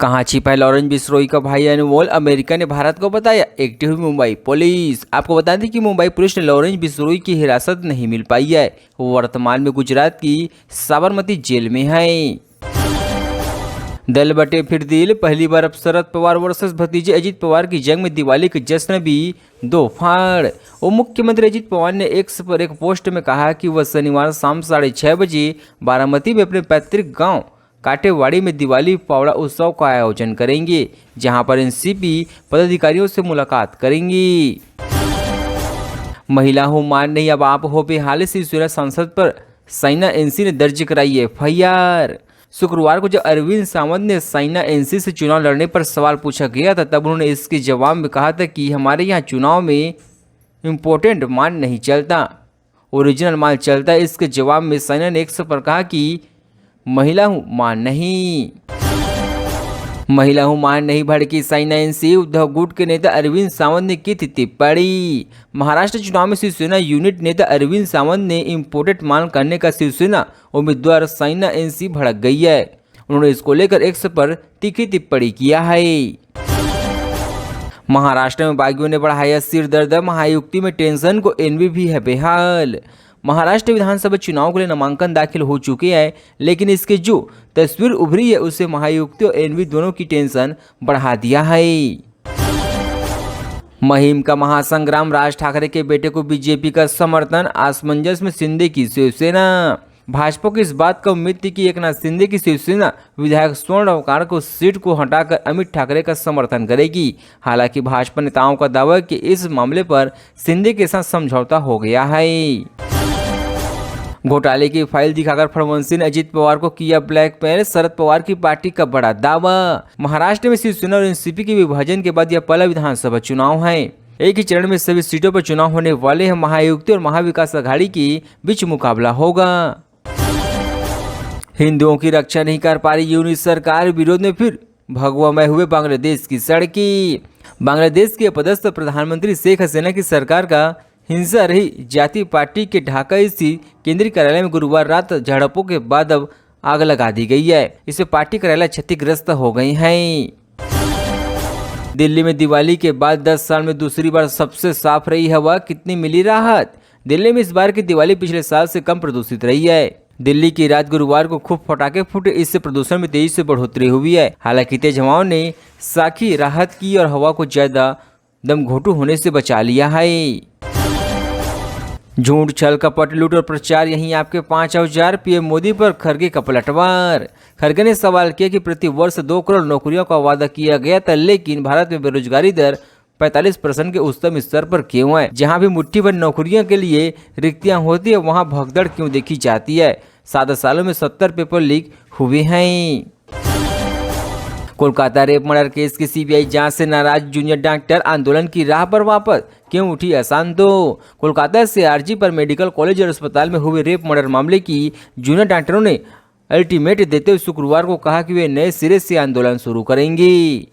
कहाँ छिपा है लॉरेंस बिश्नोई का भाई अनमोल, अमेरिका ने भारत को बताया। एक्टिव हुई मुंबई पुलिस। आपको बता दें कि मुंबई पुलिस ने लॉरेंस बिश्नोई की हिरासत नहीं मिल पाई है। वो वर्तमान में गुजरात की साबरमती जेल में है। दल बटे फिर दिल, पहली बार अब शरद पवार वर्सेस भतीजे अजित पवार की जंग में दिवाली के जश्न भी दो फाड़। उप मुख्यमंत्री अजित पवार ने एक्स पर एक पोस्ट में कहा कि वह शनिवार शाम 6:30 बजे बारामती में अपने पैतृक गांव काटेवाड़ी में दिवाली फावड़ा उत्सव का आयोजन करेंगे, जहां पर एनसीपी पदाधिकारियों से मुलाकात करेंगी। महिला हूं मान नहीं अब आप हो बेहाल, शिवसेना सांसद पर साइना एनसी ने दर्ज कराई एफआईआर। शुक्रवार को जब अरविंद सावंत ने साइना एनसी से चुनाव लड़ने पर सवाल पूछा गया था, तब उन्होंने इसके जवाब में कहा था कि हमारे यहाँ चुनाव में इम्पोर्टेंट माल नहीं चलता, ओरिजिनल माल चलता है। इसके जवाब में साइना ने एक्स पर कहा कि महिला हूं मान नहीं, महिला हूं मान नहीं भड़की साइना एनसी। उद्धव गुट के नेता अरविंद सावंत ने की थी टिप्पणी। महाराष्ट्र चुनाव में शिवसेना यूनिट नेता अरविंद सावंत ने इम्पोर्टेड माल करने का शिवसेना उम्मीदवार साइना एनसी भड़क गई है। उन्होंने इसको लेकर एक्स पर तीखी टिप्पणी किया है। महाराष्ट्र में बागियों ने बढ़ाया सिर दर्द, महायुक्ति में टेंशन को एनवी भी है बेहाल। महाराष्ट्र विधानसभा चुनाव के लिए नामांकन दाखिल हो चुके हैं, लेकिन इसके जो तस्वीर उभरी है उससे महायुक्ति और एनवी दोनों की टेंशन बढ़ा दिया है। मुहिम का महासंग्राम, राज ठाकरे के बेटे को बीजेपी का समर्थन, असमंजस में शिंदे की शिवसेना। भाजपा को इस बात का उम्मीद थी कि एकनाथ शिंदे की शिवसेना विधायक स्वर्ण अवकार को सीट को हटाकर अमित ठाकरे का समर्थन करेगी। हालांकि भाजपा नेताओं का दावा है कि इस मामले पर शिंदे के साथ समझौता हो गया है। घोटाले की फाइल दिखाकर फडणवीस ने अजित पवार को किया ब्लैकमेल, शरद पवार की पार्टी का बड़ा दावा। महाराष्ट्र में शिवसेना और एनसीपी के विभाजन के बाद यह पहला विधानसभा चुनाव है। एक ही चरण में सभी सीटों पर चुनाव होने वाले हैं। महायुक्ति और महाविकास आघाड़ी के बीच मुकाबला होगा। हिंदुओं की रक्षा नहीं कर पा रही यूनिट सरकार, विरोध में फिर भगवामय हुए बांग्लादेश की सड़कें। बांग्लादेश के पदस्थ प्रधानमंत्री शेख हसीना की सरकार का हिंसा रही जातीय पार्टी के ढाका स्थित केंद्रीय कार्यालय में गुरुवार रात झड़पों के बाद अब आग लगा दी गई है। इससे पार्टी कार्यालय क्षतिग्रस्त हो गए हैं। दिल्ली में दिवाली के बाद 10 साल में दूसरी बार सबसे साफ रही हवा, कितनी मिली राहत। दिल्ली में इस बार की दिवाली पिछले साल से कम प्रदूषित रही है। दिल्ली की रात गुरुवार को खूब पटाखे फूटे, इससे प्रदूषण में तेजी से बढ़ोतरी हुई है। हालांकि तेज हवाओं ने साखी राहत की और हवा को ज्यादा दम घोटू होने से बचा लिया है। झूठ, छल, कपट, लूट और प्रचार यही आपके 5 औजार। पीएम मोदी पर खरगे का पलटवार। खरगे ने सवाल किया कि प्रति वर्ष 2 करोड़ नौकरियों का वादा किया गया था, लेकिन भारत में बेरोजगारी दर 45% के उच्चतम स्तर पर क्यों है। जहां भी मुट्ठी भर नौकरियों के लिए रिक्तियां होती है, वहां भगदड़ क्यों देखी जाती है। 7 सालों में 70 पेपर लीक हुए हैं। कोलकाता रेप मर्डर केस की सीबीआई जांच से नाराज जूनियर डॉक्टर आंदोलन की राह पर वापस, क्यों उठी अशांतो। कोलकाता से आरजी पर मेडिकल कॉलेज और अस्पताल में हुए रेप मर्डर मामले की जूनियर डॉक्टरों ने अल्टीमेट देते हुए शुक्रवार को कहा कि वे नए सिरे से आंदोलन शुरू करेंगे।